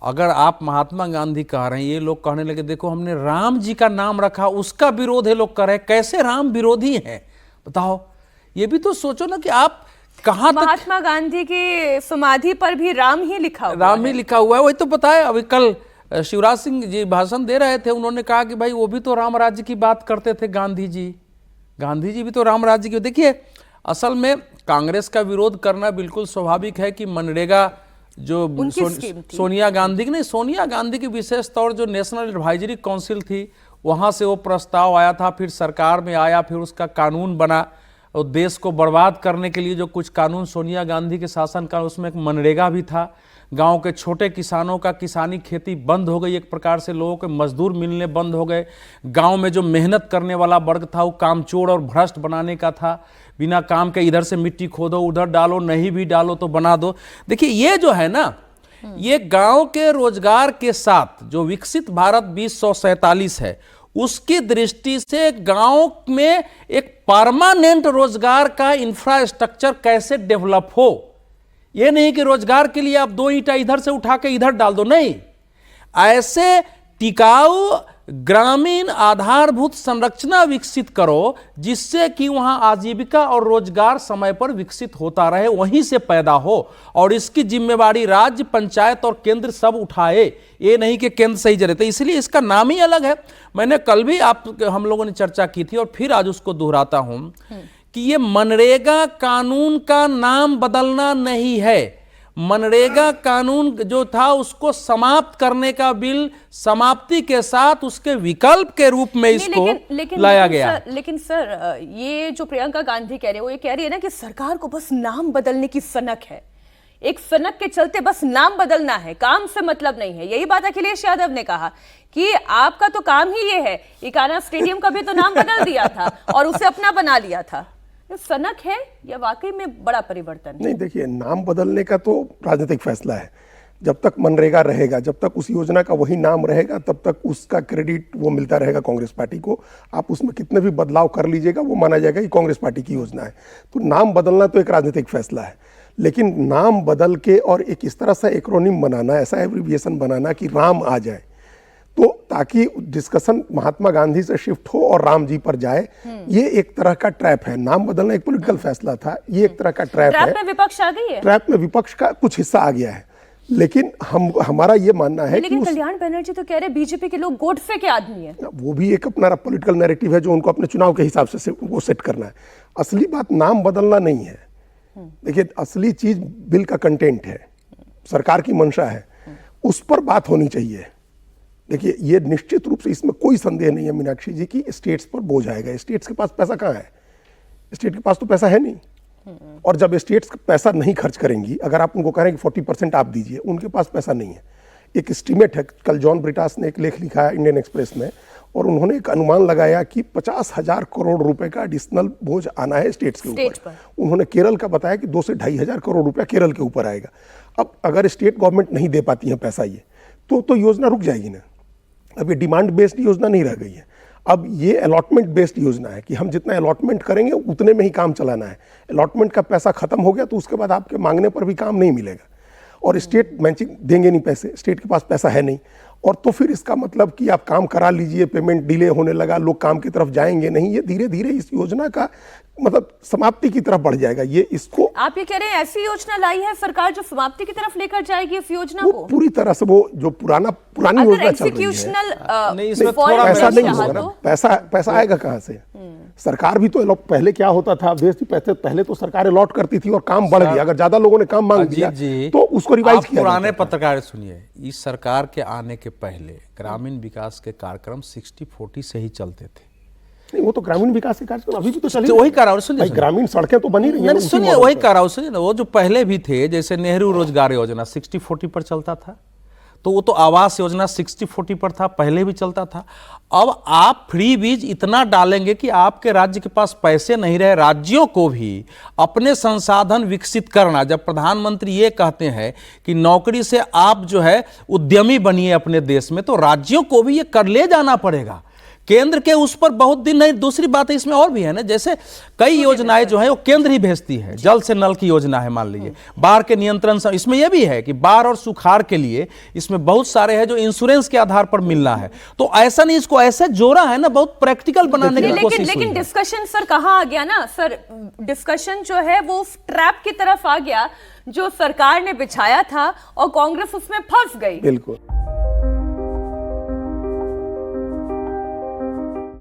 अगर आप महात्मा गांधी कह रहे हैं, ये लोग कहने लगे देखो हमने राम जी का नाम रखा, उसका विरोध है लोग कर रहे हैं, कैसे राम विरोधी हैं बताओ। ये भी तो सोचो ना कि आप कहां तक। महात्मा गांधी की समाधि पर भी राम ही लिखा हुआ राम ही लिखा हुआ है, वही तो पता है। अभी कल शिवराज सिंह जी भाषण दे रहे थे, उन्होंने कहा कि भाई वो भी तो राम राज्य की बात करते थे, गांधी जी भी तो राम राज्य की। देखिए असल में कांग्रेस का विरोध करना बिल्कुल स्वाभाविक है कि मनरेगा जो सोनिया गांधी की विशेष तौर जो नेशनल एडवाइजरी काउंसिल थी वहां से वो प्रस्ताव आया था, फिर सरकार में आया, फिर उसका कानून बना और देश को बर्बाद करने के लिए जो कुछ कानून सोनिया गांधी के शासनकाल, उसमें एक मनरेगा भी था। गांव के छोटे किसानों का किसानी खेती बंद हो गई, एक प्रकार से लोगों के मजदूर मिलने बंद हो गए। गांव में जो मेहनत करने वाला वर्ग था वो कामचोर और भ्रष्ट बनाने का था, बिना काम के इधर से मिट्टी खोदो उधर डालो, नहीं भी डालो तो बना दो। देखिए ये जो है ना, ये गांव के रोजगार के साथ जो विकसित भारत 2047 है उसकी दृष्टि से गांव में एक परमानेंट रोजगार का इंफ्रास्ट्रक्चर कैसे डेवलप हो। ये नहीं कि रोजगार के लिए आप 2 ईंटा इधर से उठा के इधर डाल दो, नहीं, ऐसे टिकाऊ ग्रामीण आधारभूत संरचना विकसित करो जिससे कि वहां आजीविका और रोजगार समय पर विकसित होता रहे, वहीं से पैदा हो। और इसकी जिम्मेवारी राज्य, पंचायत और केंद्र सब उठाए, ये नहीं कि केंद्र सही जरे। तो इसलिए इसका नाम ही अलग है। मैंने कल भी हम लोगों ने चर्चा की थी और फिर आज उसको दोहराता हूं कि ये मनरेगा कानून का नाम बदलना नहीं है। मनरेगा कानून जो था उसको समाप्त करने का बिल समाप्ति के साथ उसके विकल्प के रूप में इसको लाया गया। लेकिन सर ये जो प्रियंका गांधी कह रही है वो ये कह रही है ना कि सरकार को बस नाम बदलने की सनक है, एक सनक के चलते बस नाम बदलना है, काम से मतलब नहीं है। यही बात अखिलेश यादव ने कहा कि आपका तो काम ही ये है। इकाना स्टेडियम का भी तो नाम बदल दिया था और उसे अपना बना लिया था। सनक है या वाकई में बड़ा परिवर्तन? नहीं, देखिए नाम बदलने का तो राजनीतिक फैसला है। जब तक मनरेगा रहेगा, जब तक उस योजना का वही नाम रहेगा, तब तक उसका क्रेडिट वो मिलता रहेगा कांग्रेस पार्टी को। आप उसमें कितने भी बदलाव कर लीजिएगा वो माना जाएगा कि कांग्रेस पार्टी की योजना है। तो नाम बदलना तो एक राजनीतिक फैसला है, लेकिन नाम बदल के और एक इस तरह से एक्रोनिम बनाना, ऐसा एब्रिविएशन बनाना कि राम आ जाए, तो ताकि डिस्कशन महात्मा गांधी से शिफ्ट हो और राम जी पर जाए, ये एक तरह का ट्रैप है। नाम बदलना एक पॉलिटिकल फैसला था, ये एक तरह का ट्रैप है। में विपक्ष आ गई है, ट्रैप में विपक्ष का कुछ हिस्सा आ गया है। लेकिन हमारा ये मानना है कि कल्याण बनर्जी तो कह रहे बीजेपी के लोग गोडसे के आदमी है। वो भी एक अपना पॉलिटिकल नैरेटिव है जो उनको अपने चुनाव के हिसाब से वो सेट करना है। असली बात नाम बदलना नहीं है। देखिए असली चीज बिल का कंटेंट है, सरकार की मंशा है, उस पर बात होनी चाहिए। देखिए ये निश्चित रूप से इसमें कोई संदेह नहीं है मीनाक्षी जी की स्टेट्स पर बोझ आएगा। स्टेट्स के पास पैसा कहाँ है? स्टेट के पास तो पैसा है नहीं। और जब स्टेट्स पैसा नहीं खर्च करेंगी, अगर आप उनको कह रहे हैं कि 40% आप दीजिए, उनके पास पैसा नहीं है। एक एस्टीमेट है, कल जॉन ब्रिटास ने एक लेख लिखा है इंडियन एक्सप्रेस में, और उन्होंने एक अनुमान लगाया कि 50,000 करोड़ रुपए का एडिशनल बोझ आना है स्टेट्स के ऊपर। उन्होंने केरल का बताया कि 2 से 2,500 करोड़ रुपया केरल के ऊपर आएगा। अब अगर स्टेट गवर्नमेंट नहीं दे पाती है पैसा ये, तो योजना रुक जाएगी ना। अब ये डिमांड बेस्ड योजना नहीं रह गई है, अब ये अलॉटमेंट बेस्ड योजना है कि हम जितना अलॉटमेंट करेंगे उतने में ही काम चलाना है। अलॉटमेंट का पैसा खत्म हो गया तो उसके बाद आपके मांगने पर भी काम नहीं मिलेगा, और स्टेट मैचिंग देंगे नहीं पैसे, स्टेट के पास पैसा है नहीं। और तो फिर इसका मतलब कि आप काम करा लीजिए, पेमेंट डिले होने लगा, लोग काम की तरफ जाएंगे नहीं। ये धीरे धीरे इस योजना का मतलब समाप्ति की तरफ बढ़ जाएगा। ये इसको आप ये कह रहे हैं ऐसी योजना लाई है सरकार जो समाप्ति की तरफ लेकर जाएगी इस योजना को? पूरी तरह से वो जो पुरानी योजना चल रही है, नहीं इसमें थोड़ा पैसा नहीं होगा ना। पैसा आएगा कहाँ से? सरकार भी तो पहले क्या होता था, पहले तो सरकार अलॉट करती थी और काम बढ़ गया। अगर ज्यादा लोगों ने काम मांग लिया तो उसको रिवाइज किया। पुराने पत्रकार सुनिए, इस सरकार के आने के पहले ग्रामीण विकास के कार्यक्रम 60-40 से ही चलते थे। नहीं, वो तो ग्रामीण विकास के कार्यक्रम अभी भी तो चल वही कर रहा हूं, सुनिए ग्रामीण सड़कें तो बनी रही हैं। सुनिए वही कर रहा हूं, सुनिए ना, वो जो पहले भी थे, जैसे नेहरू रोजगार योजना 60-40 पर चलता था, तो वो तो आवास योजना 60-40 पर था, पहले भी चलता था। अब आप फ्री बीज इतना डालेंगे कि आपके राज्य के पास पैसे नहीं रहे। राज्यों को भी अपने संसाधन विकसित करना, जब प्रधानमंत्री ये कहते हैं कि नौकरी से आप जो है उद्यमी बनिए अपने देश में, तो राज्यों को भी ये कर ले जाना पड़ेगा केंद्र के उस पर बहुत दिन नहीं। दूसरी बात है इसमें और भी है ना, जैसे कई योजनाएं जो है वो केंद्र ही भेजती है। जल से नल की योजना है मान लीजिए, बाढ़ के नियंत्रण इसमें यह भी है कि बाढ़ और सुखाड़ के लिए इसमें बहुत सारे हैं जो इंश्योरेंस के आधार पर मिलना है। तो ऐसा नहीं, इसको ऐसे जोड़ा है ना, बहुत प्रैक्टिकल बनाने की कोशिश हुई है। लेकिन डिस्कशन सर कहाँ आ गया ना सर, डिस्कशन जो है वो उस ट्रैप की तरफ आ गया जो सरकार ने बिछाया था और कांग्रेस उसमें फंस गई। बिल्कुल।